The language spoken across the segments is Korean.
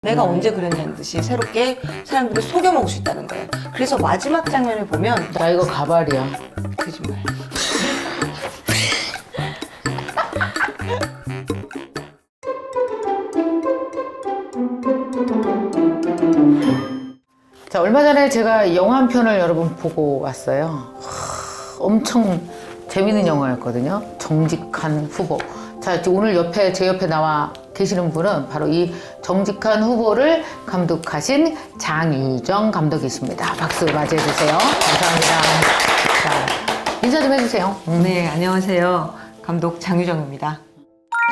내가 언제 그랬냐는 듯이 새롭게 사람들을 속여 먹을 수 있다는 거예요. 그래서 마지막 장면을 보면 나 이거 가발이야. 거짓말. 자, 얼마 전에 제가 영화 한 편을 여러분 보고 왔어요. 엄청 재밌는 영화였거든요. 정직한 후보. 자, 오늘 제 옆에 나와 계시는 분은 바로 이 정직한 후보를 감독하신 장유정 감독이십니다. 박수 맞이해주세요. 감사합니다. 자, 인사 좀 해주세요. 네, 안녕하세요. 감독 장유정입니다.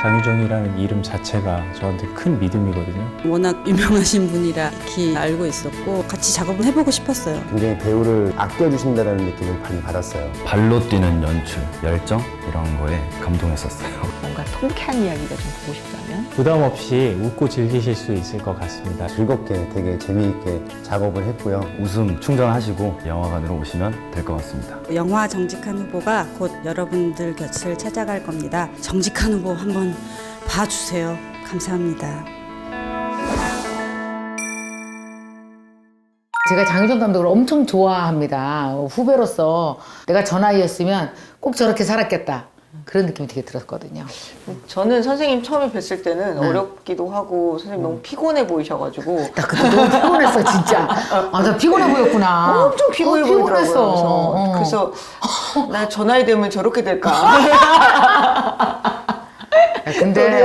장유정이라는 이름 자체가 저한테 큰 믿음이거든요. 워낙 유명하신 분이라 익히 알고 있었고 같이 작업을 해보고 싶었어요. 굉장히 배우를 아껴주신다는 느낌을 많이 받았어요. 발로 뛰는 연출, 열정 이런 거에 감동했었어요. 뭔가 통쾌한 이야기가 좀 보고 싶다면 부담 없이 웃고 즐기실 수 있을 것 같습니다. 즐겁게 되게 재미있게 작업을 했고요. 웃음 충전하시고 영화관으로 오시면 될 것 같습니다. 영화 정직한 후보가 곧 여러분들 곁을 찾아갈 겁니다. 정직한 후보 한번 봐주세요. 감사합니다. 제가 장유정 감독을 엄청 좋아합니다. 후배로서 내가 저 나이였으면 꼭 저렇게 살았겠다. 그런 느낌이 되게 들었거든요. 저는 선생님 처음에 뵀을 때는 어렵기도 하고 선생님 너무 피곤해 보이셔가지고 나 그때 너무 피곤했어, 진짜. 아, 나 피곤해 보였구나. 엄청 피곤해 보이더라고요. 피곤했어. 그래서 나 저 나이 되면 저렇게 될까? 근데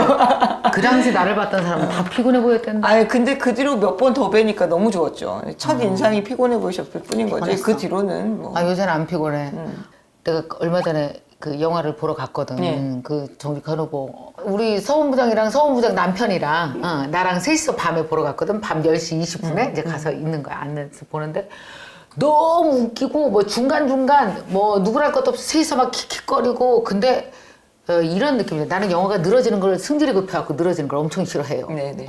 그 당시 나를 봤던 사람은 다 피곤해 보였단다. 아니 근데 그 뒤로 몇 번 더 뵈니까 너무 좋았죠. 첫 인상이 피곤해 보이셨을 뿐인 거지. 피곤했어. 그 뒤로는 뭐. 아, 요새는 안 피곤해. 내가 얼마 전에 그 영화를 보러 갔거든. 네. 그 정직한 후보. 우리 서훈부장이랑 서훈부장 남편이랑 나랑 셋이서 밤에 보러 갔거든. 밤 10시 20분에 이제 가서 있는 거야. 앉아서 보는데 너무 웃기고 뭐 중간중간 뭐 누구랄 것도 없이 셋이서 막 킥킥거리고 근데 이런 느낌이야. 나는 영화가 늘어지는 걸 승질이 급해갖고 늘어지는 걸 엄청 싫어해요. 네네.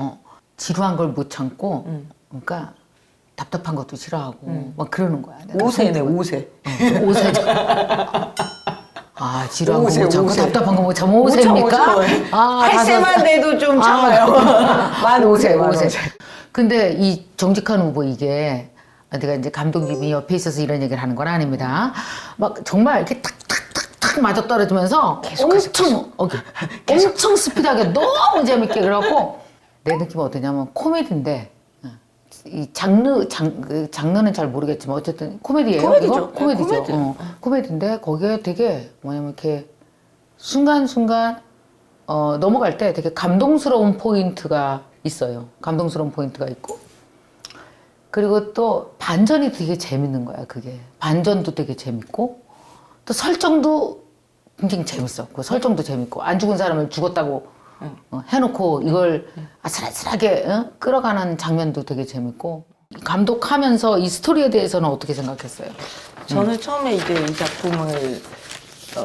지루한 걸 못 참고 그러니까 답답한 것도 싫어하고 막 그러는 거야. 내가 5세네, 5세. 5세. 아, 지루한 거 오세, 못 참고 오세. 답답한 거 못 참고 5세입니까? 아, 8세만 돼도 좀 참아요. 만 5세, 만 5세. 근데 이 정직한 후보 이게 내가 이제 감독님이 옆에 있어서 이런 얘기를 하는 건 아닙니다. 막 정말 이렇게 탁탁탁탁 맞아 떨어지면서 엄청 스피드하게 너무 재밌게 그래갖고 내 느낌은 어떠냐면 코미디인데 이 장르는 잘 모르겠지만 어쨌든 코미디예요. 코미디죠. 이거? 코미디죠. 네, 코미디. 코미디인데 거기에 되게 뭐냐면 이렇게 순간순간 넘어갈 때 되게 감동스러운 포인트가 있어요. 감동스러운 포인트가 있고 그리고 또 반전이 되게 재밌는 거야. 그게 반전도 되게 재밌고 또 설정도 굉장히 재밌어. 그 설정도 재밌고 안 죽은 사람을 죽었다고 해놓고 이걸 아슬아슬하게 끌어가는 장면도 되게 재밌고 감독하면서 이 스토리에 대해서는 어떻게 생각했어요? 저는 처음에 이제 이 작품을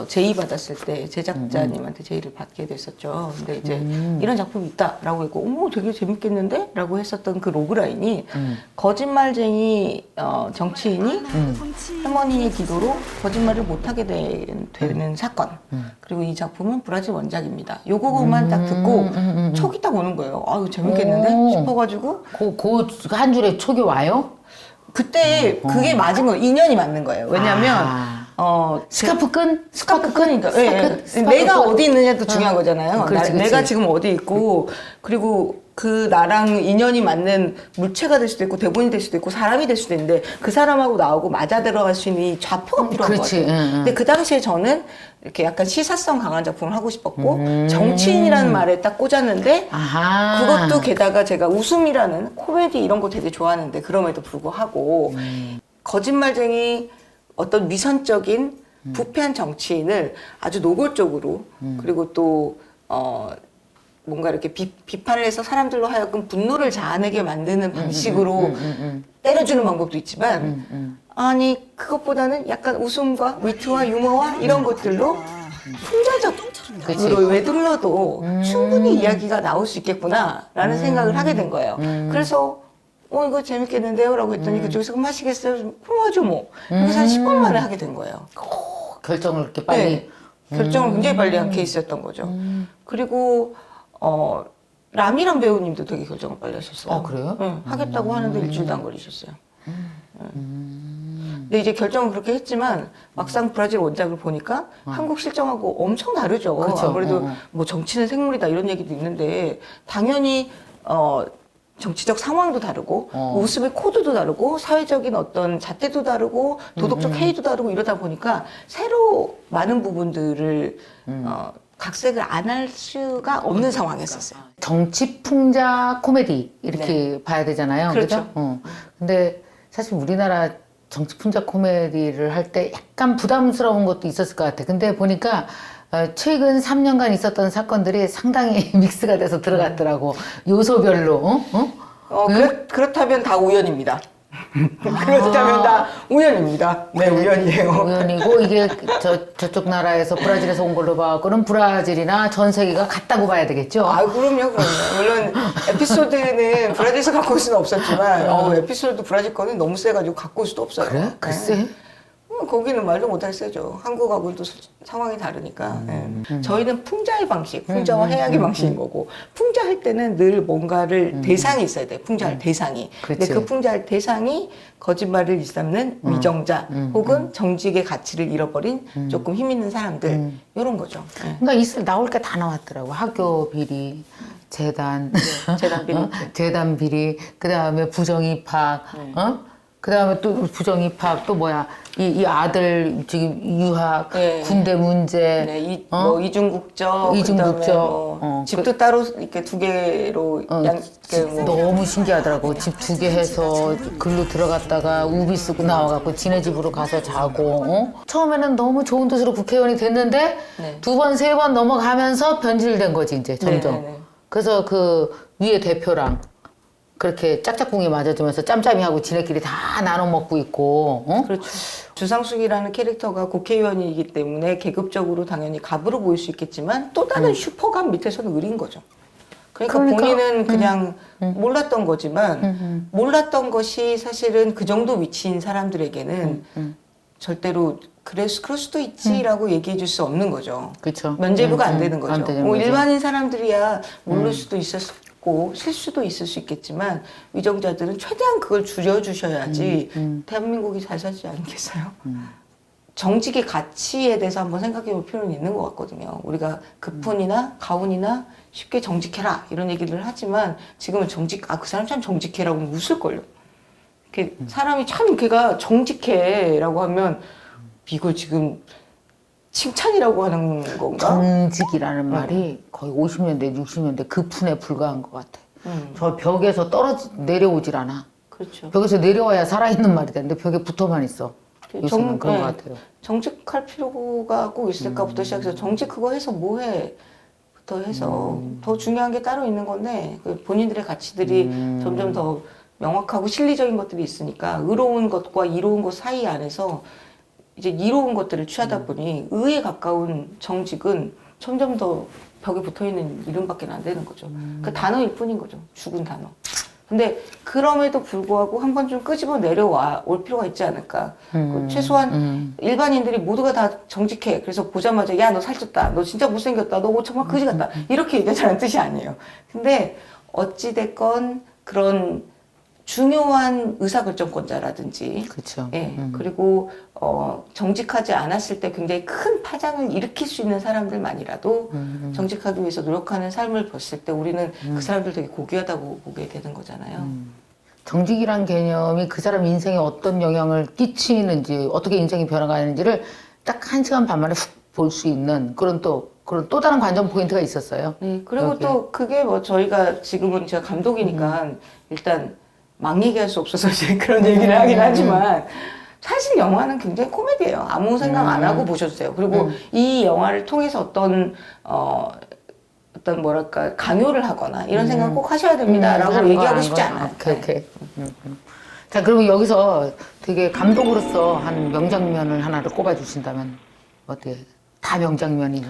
제의받았을 때 제작자님한테 제의를 받게 됐었죠. 근데 이제 이런 작품이 있다라고 했고, 어머, 되게 재밌겠는데? 라고 했었던 그 로그라인이 거짓말쟁이 정치인이 할머니의 기도로 거짓말을 못하게 되는 사건. 그리고 이 작품은 브라질 원작입니다. 요거만 딱 듣고 촉이 딱 오는 거예요. 아유, 재밌겠는데? 싶어가지고. 그 한 줄에 촉이 와요? 그때 그게 맞은 거예요. 인연이 맞는 거예요. 왜냐면 스카프 끈? 스카프 끈이니까. 스카프 내가 끈. 어디 있느냐도 중요한 거잖아요. 그렇지, 그렇지. 내가 지금 어디 있고, 그리고 그 나랑 인연이 맞는 물체가 될 수도 있고, 대본이 될 수도 있고, 사람이 될 수도 있는데, 그 사람하고 나하고 맞아 들어갈 수 있는 이 좌표가 필요한 그렇지, 거예요. 근데 그 당시에 저는 이렇게 약간 시사성 강한 작품을 하고 싶었고, 정치인이라는 말에 딱 꽂았는데, 아하. 그것도 게다가 제가 웃음이라는 코미디 이런 거 되게 좋아하는데, 그럼에도 불구하고, 거짓말쟁이 어떤 위선적인 부패한 정치인을 아주 노골적으로 그리고 또 뭔가 이렇게 비판을 해서 사람들로 하여금 분노를 자아내게 만드는 방식으로 때려주는 방법도 있지만 아니 그것보다는 약간 웃음과 위트와 유머와 이런 것들로 풍자적으로 외둘러도 충분히 이야기가 나올 수 있겠구나라는 생각을 하게 된 거예요. 그래서 이거 재밌겠는데요? 라고 했더니 그쪽에서 그럼 하시겠어요? 그럼 하죠 뭐. 그래서 한 10분 만에 하게 된 거예요. 결정을 이렇게 빨리. 네. 결정을 굉장히 빨리 한 케이스였던 거죠. 그리고 라미란 배우님도 되게 결정을 빨리 하셨어요. 아, 그래요? 응, 하겠다고 하는데 일주일도 안 걸리셨어요. 근데 이제 결정은 그렇게 했지만 막상 브라질 원작을 보니까 한국 실정하고 엄청 다르죠. 그렇죠. 아무래도 뭐 정치는 생물이다 이런 얘기도 있는데 당연히 정치적 상황도 다르고 모습의 코드도 다르고 사회적인 어떤 잣대도 다르고 도덕적 해이도 다르고 이러다 보니까 새로 많은 부분들을 각색을 안 할 수가 없는 상황이었었어요. 정치 풍자 코미디 이렇게 봐야 되잖아요. 그렇죠. 그죠? 근데 사실 우리나라 정치 풍자 코미디를 할 때 약간 부담스러운 것도 있었을 것 같아. 근데 보니까 최근 3년간 있었던 사건들이 상당히 믹스가 돼서 들어갔더라고. 요소별로. 그렇다면 다 우연입니다. 그렇다면 다 우연입니다. 네, 우연이에요. 우연이고 이게 저쪽 나라에서 브라질에서 온 걸로 봐갖고는 브라질이나 전 세계가 같다고 봐야 되겠죠? 아, 그럼요. 물론 에피소드는 브라질에서 갖고 올 수는 없었지만 에피소드 브라질 거는 너무 세가지고 갖고 올 수도 없어요. 그래? 글쎄. 네. 거기는 말도 못할 세죠. 한국하고는 또 상황이 다르니까. 네. 저희는 풍자의 방식, 풍자와 해악의 방식인 거고, 풍자할 때는 늘 뭔가를 대상이 있어야 돼. 풍자할 대상이. 근데 그치. 그 풍자할 대상이 거짓말을 일삼는 위정자, 혹은 정직의 가치를 잃어버린 조금 힘 있는 사람들, 이런 거죠. 네. 그러니까 나올 게 다 나왔더라고. 학교 비리, 재단, 재단 비리. 재단 비리, 그 다음에 부정입학, 그 다음에 또 부정입학, 또 뭐야, 이 아들 지금 유학, 네. 군대 문제, 네, 이중국적, 이중국적. 그다음에 뭐 집도 따로 이렇게 두 개로 너무 신기하더라고. 집 2개 해서 글로 들어갔다가 우비 쓰고 나와갖고 지네 집으로 가서 자고. 처음에는 너무 좋은 뜻으로 국회의원이 됐는데 네. 2번, 3번 넘어가면서 변질된 거지 이제 점점. 네, 네, 네. 그래서 그 위에 대표랑 그렇게 짝짝꿍이 맞아주면서 짬짬이 하고 지네끼리 다 나눠 먹고 있고. 그렇죠. 주상숙이라는 캐릭터가 국회의원이기 때문에 계급적으로 당연히 갑으로 보일 수 있겠지만 또 다른 슈퍼갑 밑에서는 을인 거죠. 그러니까 본인은 그냥 몰랐던 거지만 몰랐던 것이 사실은 그 정도 위치인 사람들에게는 절대로 그럴 수도 있지라고 얘기해 줄 수 없는 거죠. 그렇죠. 면죄부가 안 되는 거죠. 안 되는 뭐 거죠. 일반인 사람들이야 모를 수도 있었고 실수도 있을 수 있겠지만 위정자들은 최대한 그걸 줄여주셔야지 대한민국이 잘 살지 않겠어요? 정직의 가치에 대해서 한번 생각해 볼 필요는 있는 것 같거든요. 우리가 급훈이나 가훈이나 쉽게 정직해라 이런 얘기를 하지만 지금은 그 사람 참 정직해라고 웃을걸요. 사람이 참 걔가 정직해라고 하면 이걸 지금 칭찬이라고 하는 건가? 정직이라는 말이 거의 50년대, 60년대 급훈에 불과한 것 같아. 저 벽에서 내려오질 않아. 그렇죠. 벽에서 내려와야 살아있는 말이 되는데 벽에 붙어만 있어. 요즘은 그런 것 같아요. 정직할 필요가 꼭 있을까부터 시작해서 정직 그거 해서 뭐해? 부터 해서 더 중요한 게 따로 있는 건데 본인들의 가치들이 점점 더 명확하고 실리적인 것들이 있으니까 의로운 것과 이로운 것 사이 안에서 이제 이로운 것들을 취하다 보니 의에 가까운 정직은 점점 더 벽에 붙어있는 이름밖에 안 되는 거죠. 그 단어일 뿐인 거죠. 죽은 단어. 근데 그럼에도 불구하고 한 번 좀 끄집어 올 필요가 있지 않을까. 최소한 일반인들이 모두가 다 정직해. 그래서 보자마자 야 너 살쪘다. 너 진짜 못생겼다. 너 정말 그지 같다. 이렇게 얘기하자는 뜻이 아니에요. 근데 어찌됐건 그런 중요한 의사결정권자라든지, 그렇죠. 예, 그리고 정직하지 않았을 때 굉장히 큰 파장을 일으킬 수 있는 사람들만이라도 정직하기 위해서 노력하는 삶을 봤을 때 우리는 그 사람들 되게 고귀하다고 보게 되는 거잖아요. 정직이란 개념이 그 사람 인생에 어떤 영향을 끼치는지, 어떻게 인생이 변화가는지를 딱 1시간 반 만에 훅 볼 수 있는 그런 또 다른 관전 포인트가 있었어요. 네, 그리고 여기에. 또 그게 뭐 저희가 지금은 제가 감독이니까 일단 막 얘기할 수 없어서 이제 그런 얘기를 하긴 하지만 사실 영화는 굉장히 코미디예요. 아무 생각 안 하고 보셔도 돼요. 그리고 이 영화를 통해서 어떤 뭐랄까 강요를 하거나 이런 생각 꼭 하셔야 됩니다라고 얘기하고 싶지 않아요. 오케이. 자, 그러면 여기서 되게 감독으로서 한 명장면을 하나를 꼽아주신다면 어때요? 다 명장면이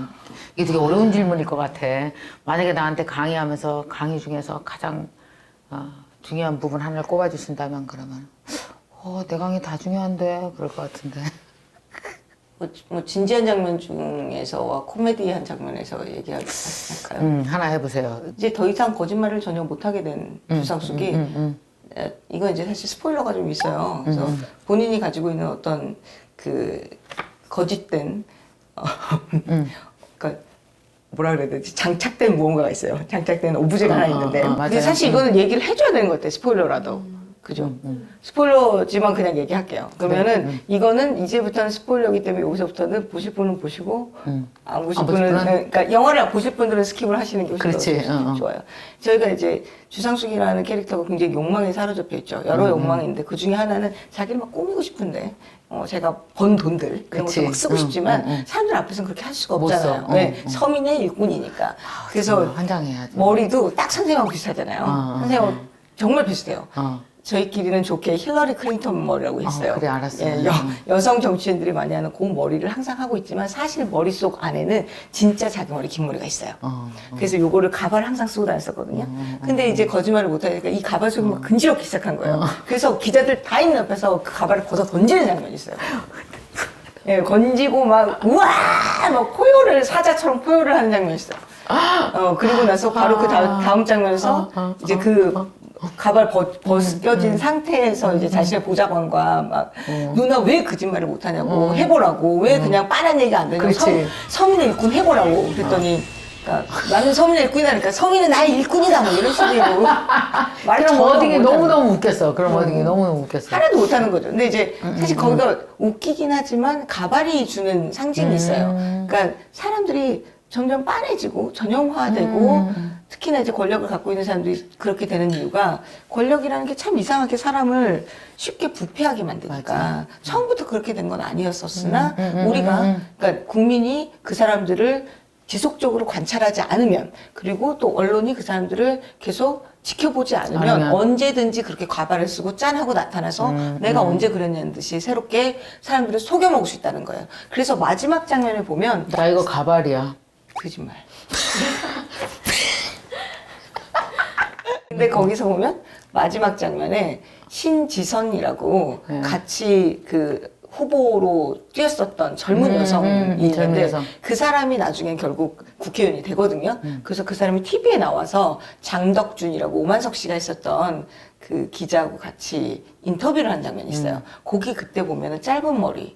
이게 되게 어려운 질문일 것 같아. 만약에 나한테 강의하면서 강의 중에서 가장 중요한 부분 하나를 꼽아주신다면 그러면 내 강의 다 중요한데 그럴 것 같은데. 뭐 진지한 장면 중에서와 코미디한 장면에서 얘기할까요? 하나 해보세요. 이제 더 이상 거짓말을 전혀 못하게 된 주상숙이 이건 이제 사실 스포일러가 좀 있어요. 그래서 본인이 가지고 있는 어떤 그 거짓된 그러니까 뭐라 그래야 되지? 장착된 무언가가 있어요. 장착된 오브제가 하나 있는데 근데 맞아요. 사실 이거는 얘기를 해줘야 되는 것 같아요. 스포일러라도. 그죠? 스포일러지만 그냥 얘기할게요. 그러면은 이거는 이제부터는 스포일러이기 때문에 여기서부터는 보실 분은 보시고 안 보실 분은 그러니까 영화를 보실 분들은 스킵을 하시는 게 훨씬 더 좋아요. 저희가 이제 주상숙이라는 캐릭터가 굉장히 욕망에 사로잡혀 있죠. 여러 욕망이 있는데 그 중에 하나는 자기를 막 꾸미고 싶은데 제가 번 돈들 그런 것도 막 쓰고 싶지만 사람들 앞에서는 그렇게 할 수가 없잖아요. 왜? 서민의 일꾼이니까. 그래서 환장해야지. 머리도 딱 선생님하고 비슷하잖아요. 선생님하고 정말 비슷해요. 저희끼리는 좋게 힐러리 클린턴 머리라고 있어요. 그래, 알았어요. 예, 여성 정치인들이 많이 하는 그 머리를 항상 하고 있지만 사실 머릿속 안에는 진짜 자기 머리 긴 머리가 있어요. 그래서 요거를 가발을 항상 쓰고 다녔었거든요. 근데 이제 거짓말을 못하니까 이 가발 속이 막 근지럽기 시작한 거예요. 그래서 기자들 다 있는 옆에서 그 가발을 벗어 던지는 장면이 있어요. 예, 건지고 막 우와 막 포효를 사자처럼 포효를 하는 장면이 있어요. 그리고 나서 바로 그 다음 장면에서 이제 그 가발 벗겨진 상태에서 이제 자신의 보좌관과 막 누나 왜 거짓말을 못하냐고 해보라고 왜 그냥 빤한 얘기가 안 되냐고 서민의 일꾼 해보라고 그랬더니 그러니까 나는 서민의 일꾼이라니까 서민은 나의 일꾼이다 뭐 이런 식으로 말을 그럼 워딩이 너무너무 웃겼어. 그럼 워딩이 너무너무 웃겼어. 하나도 못하는 거죠. 근데 이제 사실 거기가 웃기긴 하지만 가발이 주는 상징이 있어요. 그러니까 사람들이 점점 빤해지고 전형화되고 특히나 이제 권력을 갖고 있는 사람들이 그렇게 되는 이유가 권력이라는 게 참 이상하게 사람을 쉽게 부패하게 만드니까 맞아. 처음부터 그렇게 된 건 아니었었으나 우리가 그러니까 국민이 그 사람들을 지속적으로 관찰하지 않으면 그리고 또 언론이 그 사람들을 계속 지켜보지 않으면 언제든지 그렇게 가발을 쓰고 짠 하고 나타나서 내가 언제 그랬냐는 듯이 새롭게 사람들을 속여먹을 수 있다는 거예요. 그래서 마지막 장면을 보면 나 이거 가발이야. 거짓말. 근데 거기서 보면 마지막 장면에 신지선이라고 같이 그 후보로 뛰었었던 젊은 여성이 있는데 그 사람이 나중에 결국 국회의원이 되거든요. 그래서 그 사람이 TV에 나와서 장덕준이라고 오만석 씨가 있었던 그 기자하고 같이 인터뷰를 한 장면이 있어요. 거기 그때 보면은 짧은 머리를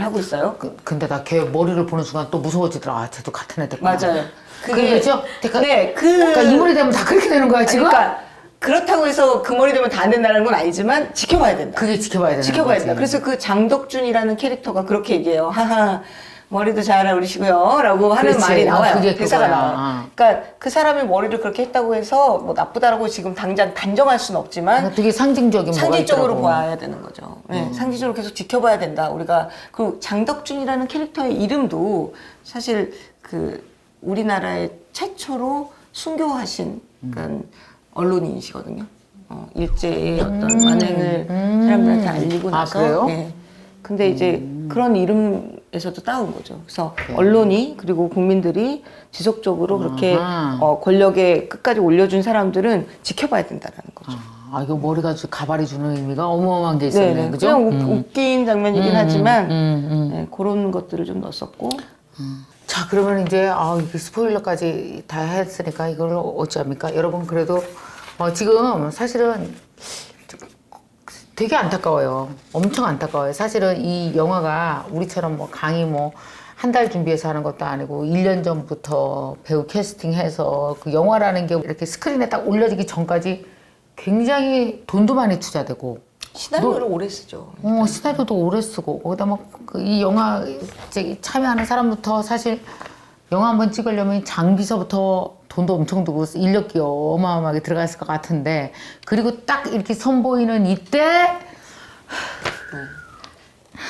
하고 있어요. 근데 나 걔 머리를 보는 순간 또 무서워지더라. 아, 쟤도 같은 애들구나. 맞아요. 그게죠? 네, 그러니까 이 머리 되면 다 그렇게 되는 거야, 지금? 그러니까 그렇다고 해서 그 머리 되면 다 안 된다는 건 아니지만 지켜봐야 된다. 그게 지켜봐야 되는 지켜봐야 거지. 된다. 그래서 그 장덕준이라는 캐릭터가 그렇게 얘기해요. 하하, 머리도 잘 어울리시고요. 라고 하는 그렇지. 말이 나와요. 그게 대사가 그거야. 나와요. 그러니까 그 사람이 머리를 그렇게 했다고 해서 뭐 나쁘다라고 지금 당장 단정할 수는 없지만 되게 상징적인 뭐가 상징적으로 있더라고. 봐야 되는 거죠. 네, 상징적으로 계속 지켜봐야 된다. 우리가 그 장덕준이라는 캐릭터의 이름도 사실 그 우리나라의 최초로 순교하신 그러니까 언론인이시거든요. 일제의 어떤 만행을 사람들한테 알리고 나서. 그래요? 네. 근데 이제 그런 이름에서도 따온 거죠. 그래서 언론이 그리고 국민들이 지속적으로 그렇게 권력에 끝까지 올려준 사람들은 지켜봐야 된다라는 거죠. 아, 이거 머리가 가발이 주는 의미가 어마어마한 게 있었네. 네네. 그죠? 그냥 웃긴 장면이긴 하지만 네, 그런 것들을 좀 넣었었고. 자, 그러면 이제 이게 스포일러까지 다 했으니까 이걸 어찌합니까? 여러분 그래도 지금 사실은 되게 안타까워요. 엄청 안타까워요. 사실은 이 영화가 우리처럼 뭐 강의 뭐 한 달 준비해서 하는 것도 아니고 1년 전부터 배우 캐스팅해서 그 영화라는 게 이렇게 스크린에 딱 올려지기 전까지 굉장히 돈도 많이 투자되고 시나리오를 오래 쓰죠. 시나리오도 오래 쓰고 거기다 막 이 영화 참여하는 사람부터 사실 영화 한번 찍으려면 장비서부터 돈도 엄청 들고 인력이 어마어마하게 들어갔을 것 같은데 그리고 딱 이렇게 선보이는 이때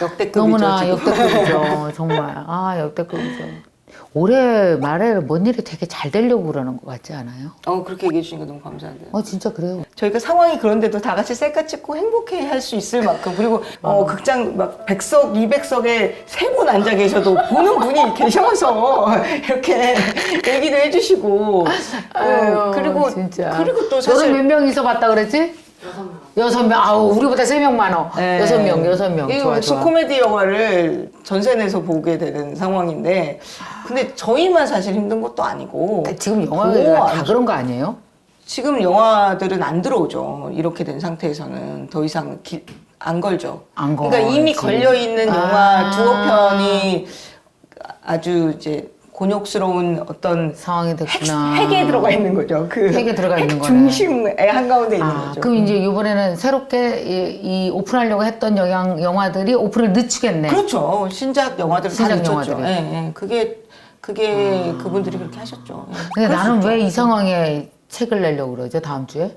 역대급이죠. 너무나 지금. 역대급이죠. 정말 역대급이죠. 올해 말에 뭔 일이 되게 잘 되려고 그러는 것 같지 않아요? 그렇게 얘기해 주시니까 너무 감사한데요. 진짜 그래요. 저희가 상황이 그런데도 다 같이 셀카 찍고 행복해 할 수 있을 만큼 그리고 극장 막 100석, 200석에 3분 앉아 계셔도 보는 분이 계셔서 이렇게 얘기도 해주시고 아유, 그리고 진짜. 그리고 또 사실 너는 몇 명이서 봤다 그랬지? 6명. 6명. 아우, 우리보다 3명 많어. 네. 6명. 좋아, 역시 좋아. 코미디 영화를 전세 내서 보게 되는 상황인데, 근데 저희만 사실 힘든 것도 아니고. 지금 영화가 더 다 그런 거 아니에요? 지금 영화들은 안 들어오죠. 이렇게 된 상태에서는 더 이상 안 걸죠. 안 그러니까 이미 걸지. 걸려 있는 영화 아. 두어 편이 아주 이제 곤욕스러운 어떤 상황이 됐구나. 핵에 들어가 있는 거죠. 그 핵에 들어가 있는 거네. 중심의 한가운데 있는 거죠. 그럼 이제 이번에는 새롭게 이 오픈하려고 했던 영화들이 오픈을 늦추겠네. 그렇죠. 신작 영화들을 다 신작 늦췄죠. 영화들이. 예, 예. 그게 그분들이 그렇게 하셨죠. 예. 근데 그럴 수 나는 있죠. 왜 이 상황에 책을 내려고 그러죠? 다음 주에?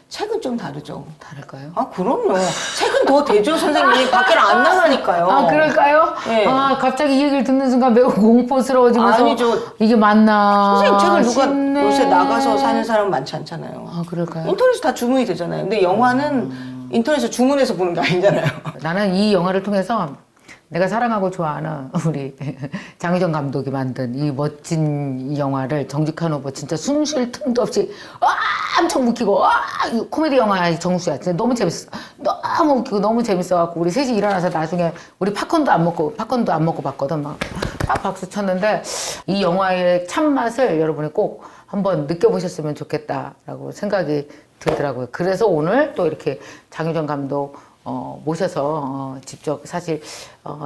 책은 좀 다르죠. 다를까요? 아, 그럼요. 책은 더 되죠, 선생님. 밖에 안 나가니까요. 아, 그럴까요? 네. 아, 갑자기 이 얘기를 듣는 순간 매우 공포스러워지면서 아니죠. 이게 맞나? 선생님 책을 누가 싶네. 요새 나가서 사는 사람 많지 않잖아요. 아, 그럴까요? 인터넷에 다 주문이 되잖아요. 근데 영화는 인터넷에 주문해서 보는 게 아니잖아요. 나는 이 영화를 통해서 내가 사랑하고 좋아하는 우리 장유정 감독이 만든 이 멋진 이 영화를 정직한 후보 진짜 숨 쉴 틈도 없이 엄청 웃기고 코미디 영화 정수야. 진짜 너무 재밌었어. 너무 웃기고 너무 재밌어갖고 우리 셋이 일어나서 나중에 우리 팝콘도 안 먹고 봤거든. 막 박수 쳤는데 이 영화의 참맛을 여러분이 꼭 한번 느껴보셨으면 좋겠다라고 생각이 들더라고요. 그래서 오늘 또 이렇게 장유정 감독 모셔서 직접 사실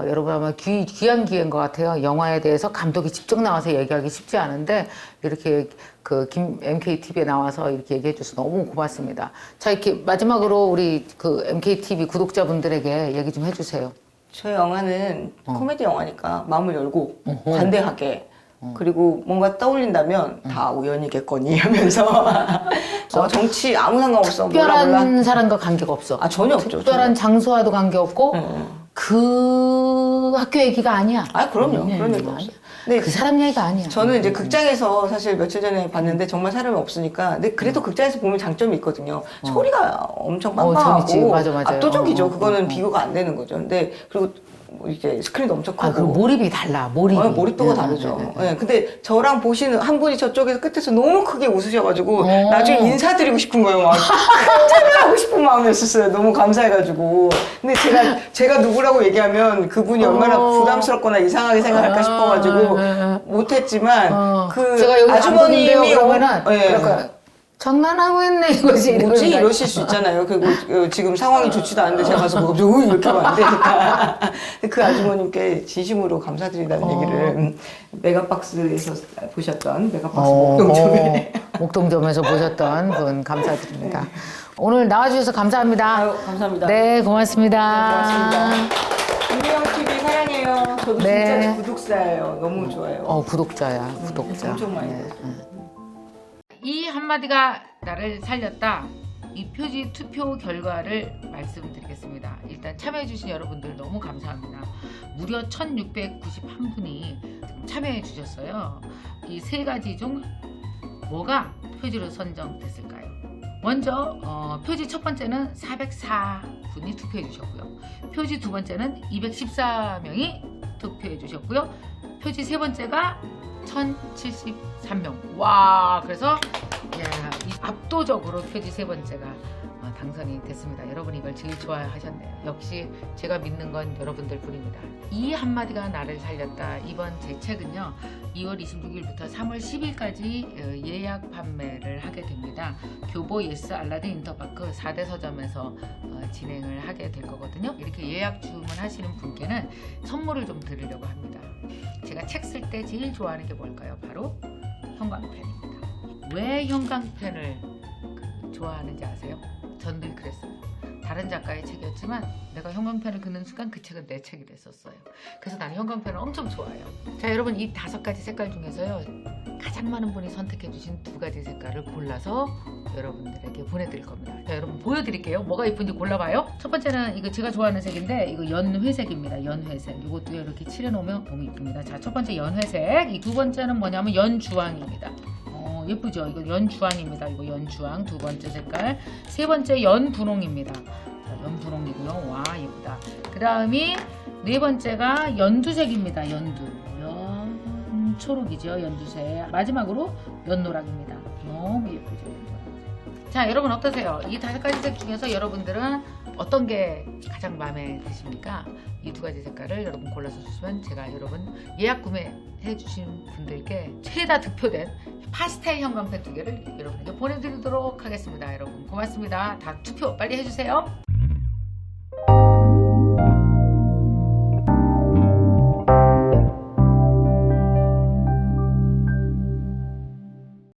여러분 아마 귀한 기회인 것 같아요. 영화에 대해서 감독이 직접 나와서 얘기하기 쉽지 않은데 이렇게 그 MKTV에 나와서 이렇게 얘기해 줘서 너무 고맙습니다. 자, 이렇게 마지막으로 우리 그 MKTV 구독자분들에게 얘기 좀 해주세요. 저희 영화는 코미디 영화니까 마음을 열고 관대하게 그리고 뭔가 떠올린다면 다 우연이겠거니 하면서 정치 아무 상관없어. 특별한 사람과 관계가 없어. 아, 전혀 없죠. 특별한 장소와도 관계없고 전혀. 그 학교 얘기가 아니야. 아, 그럼요. 그런 얘기 없어요. 근데 그 사람 얘기가 아니야. 저는 이제 극장에서 사실 며칠 전에 봤는데 정말 사람이 없으니까 근데 그래도 극장에서 보면 장점이 있거든요. 소리가 엄청 재밌지. 빵빵하고 맞아. 압도적이죠. 그거는 비교가 안 되는 거죠. 근데 그리고 뭐 이제 스크린도 엄청 크고 그리고 몰입이 달라. 몰입이. 몰입도가 다르죠. 네, 근데 저랑 보시는 한 분이 저쪽에서 끝에서 너무 크게 웃으셔가지고 나중에 인사드리고 싶은 거예요. 막 깜짝을 하고 싶은 마음이었었어요. 너무 감사해가지고. 근데 제가 누구라고 얘기하면 그분이 얼마나 부담스럽거나 이상하게 생각할까 싶어가지고 못했지만 그 제가 여기 아주머님이 그러면은 예. 그러니까 장난하고 있네 이거지. 뭐지? 이러면서. 이러실 수 있잖아요. 그리고 지금 상황이 좋지도 않은데 제가 가서 뭐 이렇게 하면 안 되니까. 그 아주머님께 진심으로 감사드린다는 얘기를 메가박스에서 보셨던 메가박스 목동점에. 목동점에서 보셨던 분 감사드립니다. 오늘 나와주셔서 감사합니다. 아유, 감사합니다. 네, 고맙습니다. 고맙습니다. 김미영 TV 사랑해요. 저도 네. 진짜 구독자예요. 너무 좋아요. 구독자야, 구독자. 엄청 많이 네. 봤어요. 이 한마디가 나를 살렸다. 이 표지 투표 결과를 말씀드리겠습니다. 일단 참여해주신 여러분들 너무 감사합니다. 무려 1691분이 참여해 주셨어요. 이 세 가지 중 뭐가 표지로 선정됐을까요? 먼저 표지 첫 번째는 404분이 투표해 주셨고요. 표지 두 번째는 214명이 투표해 주셨고요. 표지 세 번째가 1073명. 와, 그래서 압도적으로 표지 세 번째가 당선이 됐습니다. 여러분이 이걸 제일 좋아하셨네요. 역시 제가 믿는 건 여러분들 뿐입니다. 이 한마디가 나를 살렸다. 이번 제 책은요 2월 26일부터 3월 10일까지 예약 판매를 하게 됩니다. 교보 예스 알라딘 인터파크 4대 서점에서 진행을 하게 될 거거든요. 이렇게 예약 주문하시는 분께는 선물을 좀 드리려고 합니다. 제가 책 쓸 때 제일 좋아하는 게 뭘까요? 바로 형광펜입니다. 왜 형광펜을 좋아하는지 아세요? 전 늘 그랬어요. 다른 작가의 책이었지만 내가 형광펜을 그는 순간 그 책은 내 책이 됐었어요. 그래서 나는 형광펜을 엄청 좋아해요. 자, 여러분 이 5가지 색깔 중에서요 가장 많은 분이 선택해 주신 2가지 색깔을 골라서 여러분들에게 보내드릴 겁니다. 자, 여러분 보여드릴게요. 뭐가 이쁜지 골라봐요. 첫 번째는 이거 제가 좋아하는 색인데 이거 연회색입니다. 연회색. 이것도 이렇게 칠해놓으면 너무 이쁩니다. 자, 첫 번째 연회색. 이 두 번째는 뭐냐면 연주황입니다. 예쁘죠? 이거 연주황입니다. 이거 연주황 두 번째 색깔. 세 번째 연분홍입니다. 자, 연분홍이고요. 와, 예쁘다. 그 다음이 네 번째가 연두색입니다. 연초록이죠. 연두색. 마지막으로 연노랑입니다. 너무 예쁘죠? 연노랑. 자, 여러분 어떠세요? 이 5가지 색 중에서 여러분들은 어떤 게 가장 마음에 드십니까? 이 2가지 색깔을 여러분 골라서 주시면 제가 여러분 예약 구매해 주신 분들께 최다 득표된 파스텔 형광펜 2개를 여러분에게 보내드리도록 하겠습니다. 여러분 고맙습니다. 다 투표 빨리 해주세요.